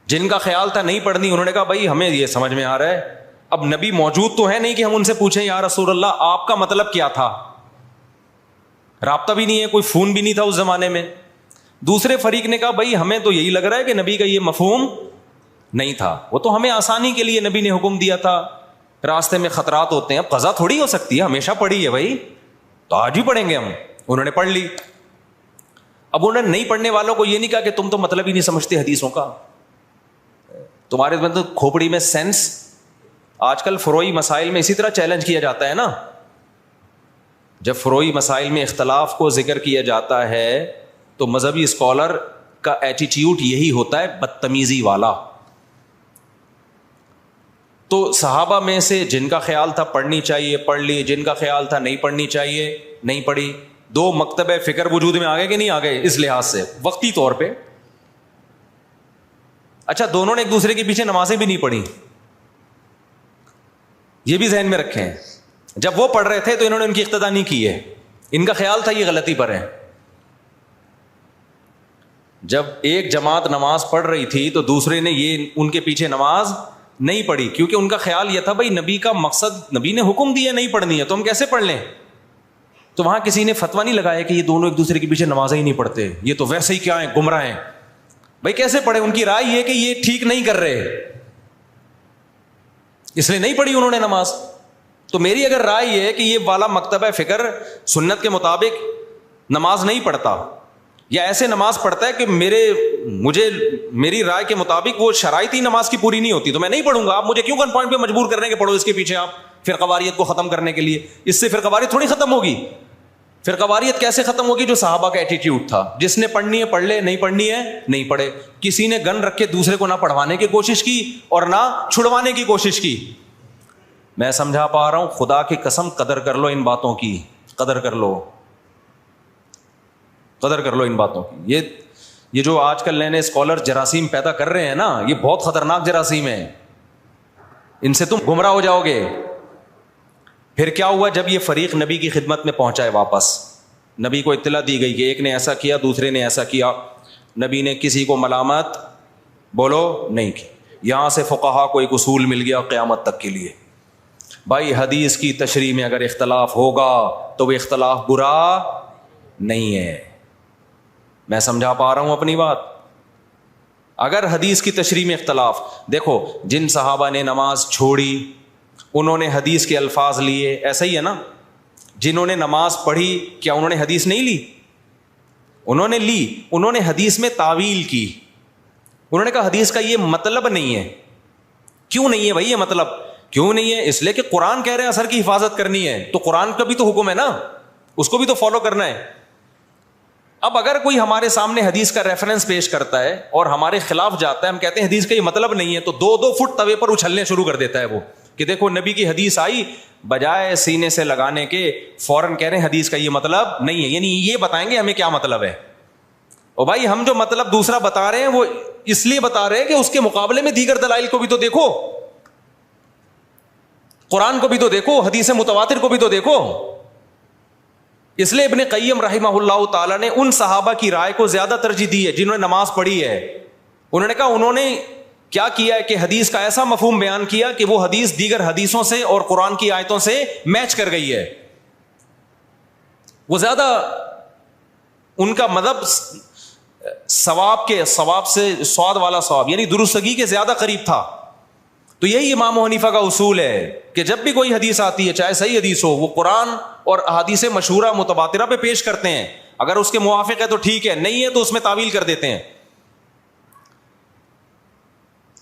جن کا خیال تھا نہیں پڑھنی, انہوں نے کہا بھائی ہمیں یہ سمجھ میں آ رہا ہے, اب نبی موجود تو ہے نہیں کہ ہم ان سے پوچھیں یا رسول اللہ آپ کا مطلب کیا تھا. رابطہ بھی نہیں ہے, کوئی فون بھی نہیں تھا اس زمانے میں. دوسرے فریق نے کہا بھائی ہمیں تو یہی لگ رہا ہے کہ نبی کا یہ مفہوم نہیں تھا, وہ تو ہمیں آسانی کے لیے نبی نے حکم دیا تھا, راستے میں خطرات ہوتے ہیں, اب قضا تھوڑی ہو سکتی ہے, ہمیشہ پڑھی ہے بھائی, تو آج بھی پڑھیں گے ہم. انہوں نے پڑھ لی. اب انہوں نے نہیں پڑھنے والوں کو یہ نہیں کہا کہ تم تو مطلب ہی نہیں سمجھتے حدیثوں کا, تمہارے تو کھوپڑی میں سینس. آج کل فروئی مسائل میں اسی طرح چیلنج کیا جاتا ہے نا, جب فروئی مسائل میں اختلاف کو ذکر کیا جاتا ہے تو مذہبی اسکالر کا ایٹیٹیوڈ یہی ہوتا ہے, بدتمیزی والا. تو صحابہ میں سے جن کا خیال تھا پڑھنی چاہیے پڑھ لی, جن کا خیال تھا نہیں پڑھنی چاہیے نہیں پڑھی. دو مکتب فکر وجود میں آ گئے کہ نہیں آ گئے اس لحاظ سے وقتی طور پہ. اچھا, دونوں نے ایک دوسرے کے پیچھے نمازیں بھی نہیں پڑھی, یہ بھی ذہن میں رکھیں. جب وہ پڑھ رہے تھے تو انہوں نے ان کی اقتدا نہیں کی ہے, ان کا خیال تھا یہ غلطی پر ہے. جب ایک جماعت نماز پڑھ رہی تھی تو دوسرے نے یہ ان کے پیچھے نماز نہیں پڑھی, کیونکہ ان کا خیال یہ تھا بھائی نبی کا مقصد, نبی نے حکم دیا نہیں پڑھنی ہے تو ہم کیسے پڑھ لیں. تو وہاں کسی نے فتویٰ نہیں لگایا کہ یہ دونوں ایک دوسرے کے پیچھے نمازیں ہی نہیں پڑھتے, یہ تو ویسے ہی کیا ہیں, گمراہ ہیں. بھائی کیسے پڑھے, ان کی رائے یہ کہ یہ ٹھیک نہیں کر رہے, اس لیے نہیں پڑھی انہوں نے نماز. تو میری اگر رائے یہ ہے کہ یہ والا مکتبہ فکر سنت کے مطابق نماز نہیں پڑھتا, یا ایسے نماز پڑھتا ہے کہ میری رائے کے مطابق وہ شرائط ہی نماز کی پوری نہیں ہوتی, تو میں نہیں پڑھوں گا. آپ مجھے کیوں گن پوائنٹ پہ مجبور کر رہے ہیں کہ پڑھو اس کے پیچھے آپ فرقہ واریت کو ختم کرنے کے لیے؟ اس سے فرقہ واریت تھوڑی ختم ہوگی. فرقہ واریت کیسے ختم ہوگی؟ جو صحابہ کا ایٹیٹیوڈ تھا, جس نے پڑھنی ہے پڑھ لے, نہیں پڑھنی ہے نہیں پڑھے. کسی نے گن رکھ کے دوسرے کو نہ پڑھوانے کی کوشش کی اور نہ چھڑوانے کی کوشش کی. میں سمجھا پا رہا ہوں, خدا کی قسم قدر کر لو ان باتوں کی, قدر کر لو, قدر کر لو ان باتوں کی. یہ جو آج کل نئے نئے اسکالر جراثیم پیدا کر رہے ہیں نا, یہ بہت خطرناک جراثیم ہے, ان سے تم گمراہ ہو جاؤ گے. پھر کیا ہوا جب یہ فریق نبی کی خدمت میں پہنچا ہے واپس, نبی کو اطلاع دی گئی کہ ایک نے ایسا کیا دوسرے نے ایسا کیا, نبی نے کسی کو ملامت بولو نہیں کی. یہاں سے فقہا کو ایک اصول مل گیا قیامت تک کے لیے, بھائی حدیث کی تشریح میں اگر اختلاف ہوگا تو وہ اختلاف برا نہیں ہے. میں سمجھا پا رہا ہوں اپنی بات؟ اگر حدیث کی تشریح میں اختلاف, دیکھو جن صحابہ نے نماز چھوڑی انہوں نے حدیث کے الفاظ لیے, ایسا ہی ہے نا. جنہوں نے نماز پڑھی کیا انہوں نے حدیث نہیں لی؟ انہوں نے لی. انہوں نے حدیث میں تعویل کی, انہوں نے کہا حدیث کا یہ مطلب نہیں ہے. کیوں نہیں ہے بھائی یہ مطلب؟ کیوں نہیں ہے؟ اس لیے کہ قرآن کہہ رہے ہیں اثر کی حفاظت کرنی ہے, تو قرآن کا بھی تو حکم ہے نا, اس کو بھی تو فالو کرنا ہے. اب اگر کوئی ہمارے سامنے حدیث کا ریفرنس پیش کرتا ہے اور ہمارے خلاف جاتا ہے, ہم کہتے ہیں حدیث کا یہ مطلب نہیں ہے, تو 2-2 فٹ توے پر اچھلنے شروع کر دیتا ہے وہ کہ دیکھو نبی کی حدیث آئی, بجائے سینے سے لگانے کے فوراً کہہ رہے ہیں حدیث کا یہ مطلب نہیں ہے. یعنی یہ بتائیں گے ہمیں کیا مطلب ہے. اور بھائی ہم جو مطلب دوسرا بتا رہے ہیں وہ اس لیے بتا رہے ہیں کہ اس کے مقابلے میں دیگر دلائل کو بھی تو دیکھو, قرآن کو بھی تو دیکھو, حدیث متواتر کو بھی تو دیکھو. اس لیے ابن قیم رحمہ اللہ تعالیٰ نے ان صحابہ کی رائے کو زیادہ ترجیح دی ہے جنہوں نے نماز پڑھی ہے. انہوں نے کہا انہوں نے کیا کیا ہے کہ حدیث کا ایسا مفہوم بیان کیا کہ وہ حدیث دیگر حدیثوں سے اور قرآن کی آیتوں سے میچ کر گئی ہے. وہ زیادہ ان کا مذہب ثواب سے سواد والا ثواب یعنی درستگی کے زیادہ قریب تھا. تو یہی امام حنیفہ کا اصول ہے کہ جب بھی کوئی حدیث آتی ہے, چاہے صحیح حدیث ہو, وہ قرآن اور احادیث مشہورہ متواترہ پہ پیش کرتے ہیں. اگر اس کے موافق ہے تو ٹھیک ہے, نہیں ہے تو اس میں تعویل کر دیتے ہیں.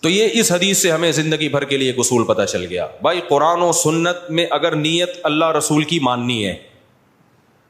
تو یہ اس حدیث سے ہمیں زندگی بھر کے لیے ایک اصول پتہ چل گیا. بھائی قرآن و سنت میں اگر نیت اللہ رسول کی ماننی ہے,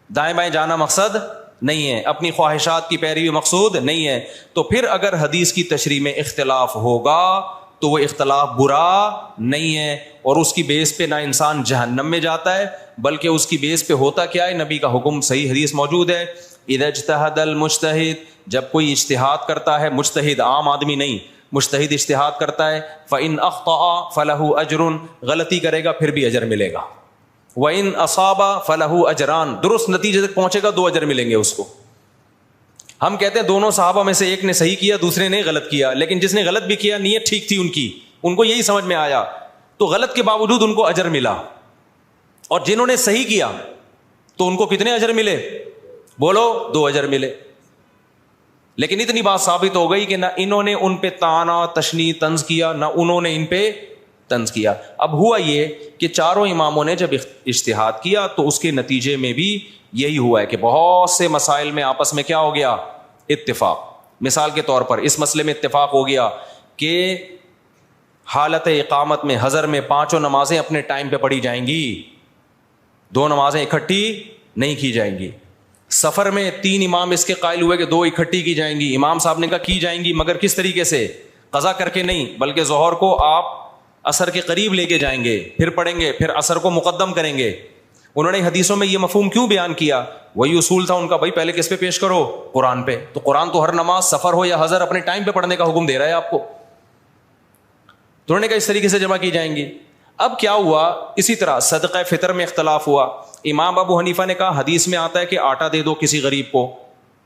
دائیں بائیں جانا مقصد نہیں ہے, اپنی خواہشات کی پیروی مقصود نہیں ہے, تو پھر اگر حدیث کی تشریح میں اختلاف ہوگا تو وہ اختلاف برا نہیں ہے, اور اس کی بیس پہ نہ انسان جہنم میں جاتا ہے, بلکہ اس کی بیس پہ ہوتا کیا ہے, نبی کا حکم صحیح حدیث موجود ہے, اذا اجتہد المجتہد, جب کوئی اجتہاد کرتا ہے, مجتہد عام آدمی نہیں, مجتہد اجتہاد کرتا ہے, فإن اخطأ فلہ اجر, غلطی کرے گا پھر بھی اجر ملے گا, وإن اصاب فلہ اجران, درست نتیجے تک پہنچے گا 2 اجر ملیں گے اس کو. ہم کہتے ہیں دونوں صحابہ میں سے ایک نے صحیح کیا دوسرے نے غلط کیا, لیکن جس نے غلط بھی کیا نیت ٹھیک تھی ان کی, ان کو یہی سمجھ میں آیا تو غلط کے باوجود ان کو اجر ملا, اور جنہوں نے صحیح کیا تو ان کو کتنے اجر ملے, بولو 2 اجر ملے. لیکن اتنی بات ثابت ہو گئی کہ نہ انہوں نے ان پہ طعنا تشنیع طنز کیا, نہ انہوں نے ان پہ طنز کیا. اب ہوا یہ کہ چاروں اماموں نے جب اجتہاد کیا تو اس کے نتیجے میں بھی یہی ہوا ہے کہ بہت سے مسائل میں آپس میں کیا ہو گیا, اتفاق. مثال کے طور پر اس مسئلے میں اتفاق ہو گیا کہ حالت اقامت میں حضر میں 5 نمازیں اپنے ٹائم پہ پڑھی جائیں گی, 2 نمازیں اکٹھی نہیں کی جائیں گی. سفر میں 3 امام اس کے قائل ہوئے کہ 2 اکٹھی کی جائیں گی, امام صاحب نے کہا کی جائیں گی, مگر کس طریقے سے, قضا کر کے نہیں, بلکہ ظہر کو آپ عصر کے قریب لے کے جائیں گے, پھر پڑھیں گے, پھر عصر کو مقدم کریں گے. انہوں نے حدیثوں میں یہ مفہوم کیوں بیان کیا, وہی اصول تھا ان کا, بھائی پہلے کس پہ پیش کرو, قرآن پہ. تو قرآن تو ہر نماز سفر ہو یا حضر اپنے ٹائم پہ پڑھنے کا حکم دے رہا ہے آپ کو, تو انہوں نے کہا اس طریقے سے جمع کی جائیں گی. اب کیا ہوا, اسی طرح صدقہ فطر میں اختلاف ہوا. امام ابو حنیفہ نے کہا حدیث میں آتا ہے کہ آٹا دے دو کسی غریب کو,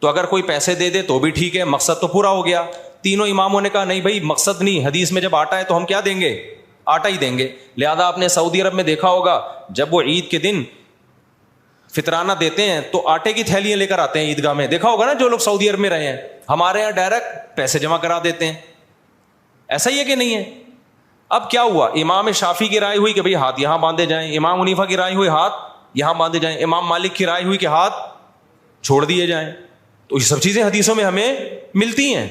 تو اگر کوئی پیسے دے دے تو بھی ٹھیک ہے, مقصد تو پورا ہو گیا. تینوں اماموں نے کہا نہیں بھائی مقصد نہیں, حدیث میں جب آٹا ہے تو ہم کیا دیں گے, آٹا ہی دیں گے. لہذا آپ نے سعودی عرب میں دیکھا ہوگا جب وہ عید کے دن فطرانہ دیتے ہیں تو آٹے کی تھیلیاں لے کر آتے ہیں عیدگاہ میں, دیکھا ہوگا نا جو لوگ سعودی عرب میں رہے ہیں. ہمارے یہاں ڈائریکٹ پیسے جمع کرا دیتے ہیں, ایسا ہی ہے کہ نہیں ہے. اب کیا ہوا, امام شافعی کی رائے ہوئی کہ بھئی ہاتھ یہاں باندھے جائیں, امام حنیفہ کی رائے ہوئی ہاتھ یہاں باندھے جائیں, امام مالک کی رائے ہوئی کہ ہاتھ چھوڑ دیے جائیں. تو یہ سب چیزیں حدیثوں میں ہمیں ملتی ہیں.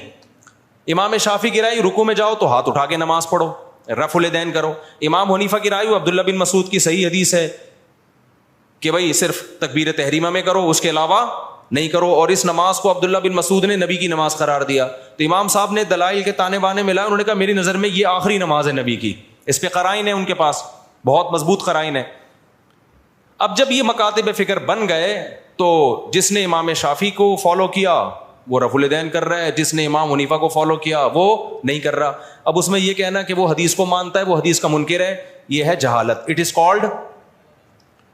امام شافعی کی رائے رکوع میں جاؤ تو ہاتھ اٹھا کے نماز پڑھو, رفع الیدین کرو. امام حنیفہ کی رائے عبداللہ بن مسعود کی صحیح حدیث ہے کہ بھئی صرف تکبیر تحریمہ میں کرو, اس کے علاوہ نہیں کرو, اور اس نماز کو عبداللہ بن مسعود نے نبی کی نماز قرار دیا. تو امام صاحب نے دلائل کے تانے بانے ملا, انہوں نے کہا میری نظر میں یہ آخری نماز ہے نبی کی, اس پہ قرائن ہے ان کے پاس, بہت مضبوط قرائن ہے. اب جب یہ مکاتب فکر بن گئے تو جس نے امام شافعی کو فالو کیا وہ رفع الیدین کر رہا ہے, جس نے امام حنیفہ کو فالو کیا وہ نہیں کر رہا. اب اس میں یہ کہنا کہ وہ حدیث کو مانتا ہے وہ حدیث کا منکر ہے, یہ ہے جہالت. اٹ از کالڈ,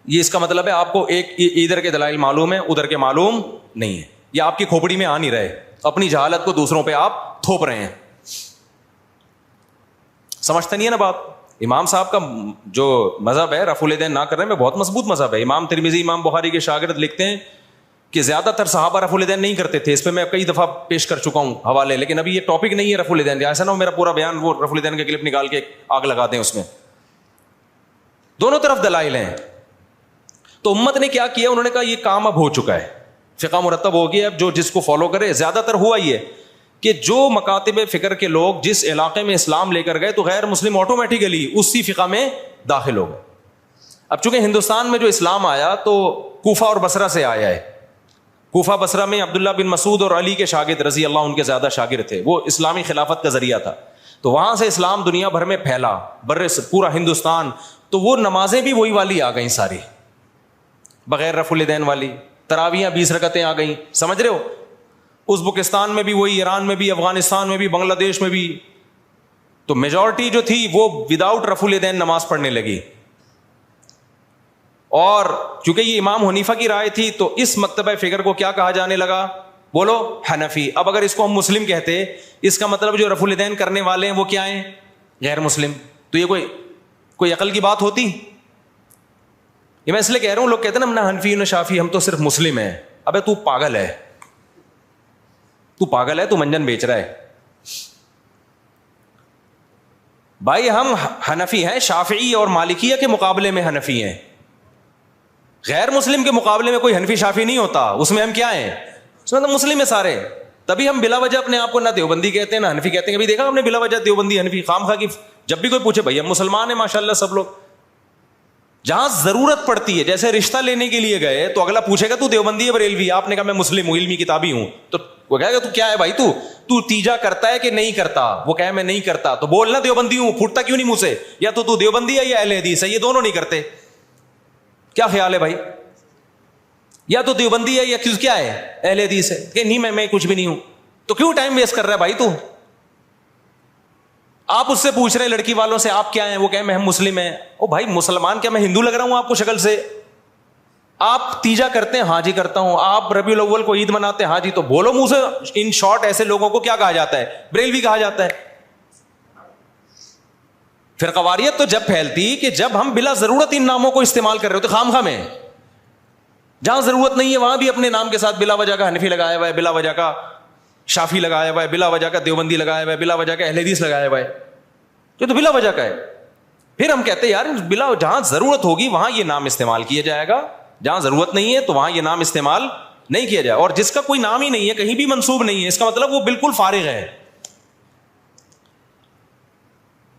یہ اس کا مطلب ہے آپ کو ایک ادھر کے دلائل معلوم ہے ادھر کے معلوم نہیں ہے, یہ آپ کی کھوپڑی میں آ نہیں رہے, اپنی جہالت کو دوسروں پہ آپ تھوپ رہے ہیں. سمجھتے نہیں ہے نا بات. امام صاحب کا جو مذہب ہے رفع الیدین نہ کرنے میں بہت مضبوط مذہب ہے. امام ترمذی امام بخاری کے شاگرد لکھتے ہیں کہ زیادہ تر صحابہ رفع الیدین نہیں کرتے تھے. اس پہ میں کئی دفعہ پیش کر چکا ہوں حوالے, لیکن ابھی یہ ٹاپک نہیں ہے رفع الیدین, ایسا نہ ہو میرا پورا بیان وہ رفع الیدین کا کلپ نکال کے آگ لگا دیں اس میں. دونوں طرف دلائل ہیں. تو امت نے کیا کیا, انہوں نے کہا یہ کام اب ہو چکا ہے, فقہ مرتب ہو گیا, اب جو جس کو فالو کرے. زیادہ تر ہوا یہ کہ جو مکاتب فکر کے لوگ جس علاقے میں اسلام لے کر گئے تو غیر مسلم آٹومیٹیکلی اسی فقہ میں داخل ہو گئے. اب چونکہ ہندوستان میں جو اسلام آیا تو کوفہ اور بصرہ سے آیا ہے. کوفہ بصرہ میں عبداللہ بن مسعود اور علی کے شاگرد رضی اللہ ان کے زیادہ شاگرد تھے, وہ اسلامی خلافت کا ذریعہ تھا. تو وہاں سے اسلام دنیا بھر میں پھیلا, پورا ہندوستان. تو وہ نمازیں بھی وہی والی آ گئیں ساری, بغیر رفع الیدین والی. تراویحیں 20 رکعتیں آ گئیں, سمجھ رہے ہو. ازبکستان میں بھی وہی, ایران میں بھی, افغانستان میں بھی, بنگلہ دیش میں بھی. تو میجورٹی جو تھی وہ وداؤٹ رفع الیدین نماز پڑھنے لگی. اور چونکہ یہ امام حنیفہ کی رائے تھی تو اس مکتبہ فکر کو کیا کہا جانے لگا, بولو حنفی. اب اگر اس کو ہم مسلم کہتے, اس کا مطلب جو رفع الیدین کرنے والے ہیں وہ کیا ہیں, غیر مسلم. تو یہ کوئی عقل کی بات ہوتی؟ یہ میں اس لیے کہہ رہا ہوں, لوگ کہتے ہیں نا نہ حنفی نہ شافی, ہم تو صرف مسلم ہیں. ابے تو پاگل ہے, تو پاگل ہے, تو منجن بیچ رہا ہے. بھائی ہم حنفی ہیں, شافعی اور مالکیہ کے مقابلے میں حنفی ہیں, غیر مسلم کے مقابلے میں کوئی حنفی شافعی نہیں ہوتا, اس میں ہم کیا ہیں, اس میں تو مسلم ہیں سارے. تبھی ہم بلا وجہ اپنے آپ کو نہ دیوبندی کہتے ہیں نہ حنفی کہتے ہیں. کبھی دیکھا ہم نے بلا وجہ دیوبندی حنفی خام خواہ کی؟ جب بھی کوئی پوچھے بھائی ہم مسلمان ہیں ماشاء اللہ سب لوگ. جہاں ضرورت پڑتی ہے, جیسے رشتہ لینے کے لیے گئے تو اگلا پوچھے گا تو دیوبندی ہے بریلوی؟ آپ نے کہا میں مسلم ہوں, علمی کتابی ہوں, تو وہ کہے گا تو کیا ہے بھائی تو تیجا کرتا ہے کہ نہیں کرتا؟ وہ کہے میں نہیں کرتا, تو بولنا دیوبندی ہوں, پھوٹتا کیوں نہیں منہ سے؟ یا تو دیوبندی ہے یا اہل حدیث ہے, یہ دونوں نہیں کرتے. کیا خیال ہے بھائی؟ یا تو دیوبندی ہے یا کیا ہے, اہل حدیث ہے, کہ نہیں میں کچھ بھی نہیں ہوں. تو کیوں ٹائم ویسٹ کر رہا ہے بھائی تو؟ آپ اس سے پوچھ رہے ہیں لڑکی والوں سے آپ کیا ہیں, وہ کہیں میں ہم مسلم ہیں. او بھائی مسلمان کیا میں ہندو لگ رہا ہوں آپ کو شکل سے؟ آپ تیجا کرتے ہیں, ہاں جی کرتا ہوں. آپ ربیع الاول کو عید مناتے ہیں, ہاں جی, تو بولو منہ سے. ان شارٹ ایسے لوگوں کو کیا کہا جاتا ہے؟ بریلوی کہا جاتا ہے. فرقواریت تو جب پھیلتی کہ جب ہم بلا ضرورت ان ناموں کو استعمال کر رہے ہوتے خام خواہ میں. جہاں ضرورت نہیں ہے وہاں بھی اپنے نام کے ساتھ بلا وجہ کا حنفی لگایا ہوا ہے, بلا وجہ کا شافی لگایا ہوا ہے, بلا وجہ کا دیوبندی لگایا ہوا ہے, بلا وجہ کا اہل حدیث لگایا ہوا ہے. یہ تو بلا وجہ کا ہے. پھر ہم کہتے ہیں یار بلا جہاں ضرورت ہوگی وہاں یہ نام استعمال کیا جائے گا, جہاں ضرورت نہیں ہے تو وہاں یہ نام استعمال نہیں کیا جائے. اور جس کا کوئی نام ہی نہیں ہے, کہیں بھی منسوب نہیں ہے, اس کا مطلب وہ بالکل فارغ ہے.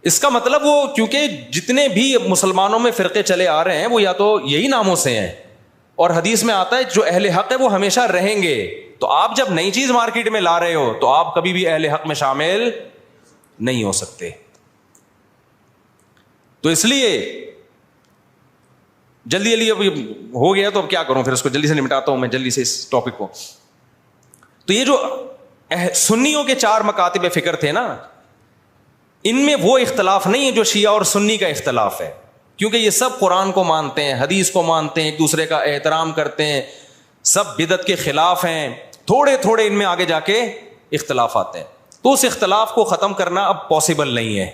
اس کا مطلب وہ, کیونکہ جتنے بھی مسلمانوں میں فرقے چلے آ رہے ہیں وہ یا تو یہی ناموں سے ہیں, اور حدیث میں آتا ہے جو اہل حق ہے وہ ہمیشہ رہیں گے. تو آپ جب نئی چیز مارکیٹ میں لا رہے ہو تو آپ کبھی بھی اہل حق میں شامل نہیں ہو سکتے. تو اس لیے جلدی ابھی ہو گیا تو اب کیا کروں, پھر اس کو جلدی سے نمٹاتا ہوں میں جلدی سے اس ٹاپک کو. تو یہ جو سنیوں کے 4 مکاتب فکر تھے نا, ان میں وہ اختلاف نہیں ہے جو شیعہ اور سنی کا اختلاف ہے, کیونکہ یہ سب قرآن کو مانتے ہیں, حدیث کو مانتے ہیں, ایک دوسرے کا احترام کرتے ہیں, سب بدعت کے خلاف ہیں. تھوڑے ان میں آگے جا کے اختلاف آتے ہیں. تو اس اختلاف کو ختم کرنا اب پاسبل نہیں ہے,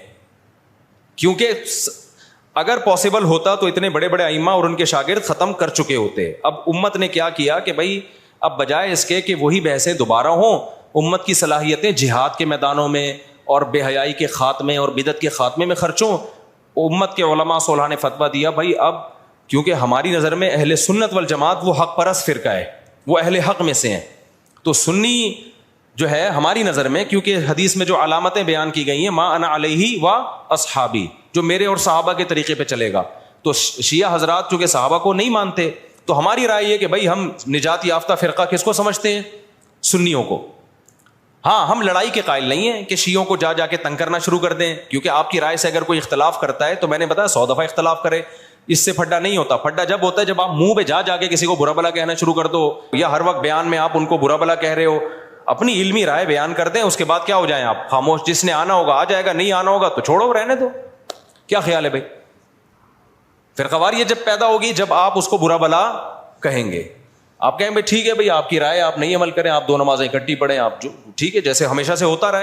کیونکہ اگر پاسبل ہوتا تو اتنے بڑے بڑے ائمہ اور ان کے شاگرد ختم کر چکے ہوتے. اب امت نے کیا کیا کہ بھائی اب بجائے اس کے کہ وہی بحثیں دوبارہ ہوں, امت کی صلاحیتیں جہاد کے میدانوں میں اور بے حیائی کے خاتمے اور بدعت کے خاتمے میں خرچوں. امت کے علماء صلح نے فتویٰ دیا بھائی اب کیونکہ ہماری نظر میں اہل سنت والجماعت وہ حق پرست فرقہ ہے, وہ اہل حق میں سے ہیں, تو سنی جو ہے ہماری نظر میں, کیونکہ حدیث میں جو علامتیں بیان کی گئی ہیں ما انا علیہ و اصحابی, جو میرے اور صحابہ کے طریقے پہ چلے گا, تو شیعہ حضرات چونکہ صحابہ کو نہیں مانتے, تو ہماری رائے یہ کہ بھائی ہم نجات یافتہ فرقہ کس کو سمجھتے ہیں؟ سنیوں کو. ہاں ہم لڑائی کے قائل نہیں ہیں کہ شیعوں کو جا کے تنگ کرنا شروع کر دیں, کیونکہ آپ کی رائے سے اگر کوئی اختلاف کرتا ہے تو میں نے بتایا 100 دفعہ اختلاف کرے, اس سے پھڈا نہیں ہوتا. پھڈا جب ہوتا ہے جب آپ منہ پہ جا کے کسی کو برا بلا کہنا شروع کر دو, یا ہر وقت بیان میں آپ ان کو برا بلا کہہ رہے ہو. اپنی علمی رائے بیان کر دیں, اس کے بعد کیا ہو جائیں آپ خاموش, جس نے آنا ہوگا آ جائے گا, نہیں آنا ہوگا تو چھوڑو رہنے دو. کیا خیال ہے بھائی؟ فرقواریت جب پیدا ہوگی جب آپ اس کو برا بلا کہیں گے, آپ کہیں بھائی ٹھیک ہے بھائی آپ کی رائے, آپ نہیں عمل کریں, آپ 2 نمازیں اکٹھی پڑھیں, آپ جو ٹھیک ہے جیسے ہمیشہ سے ہوتا رہے.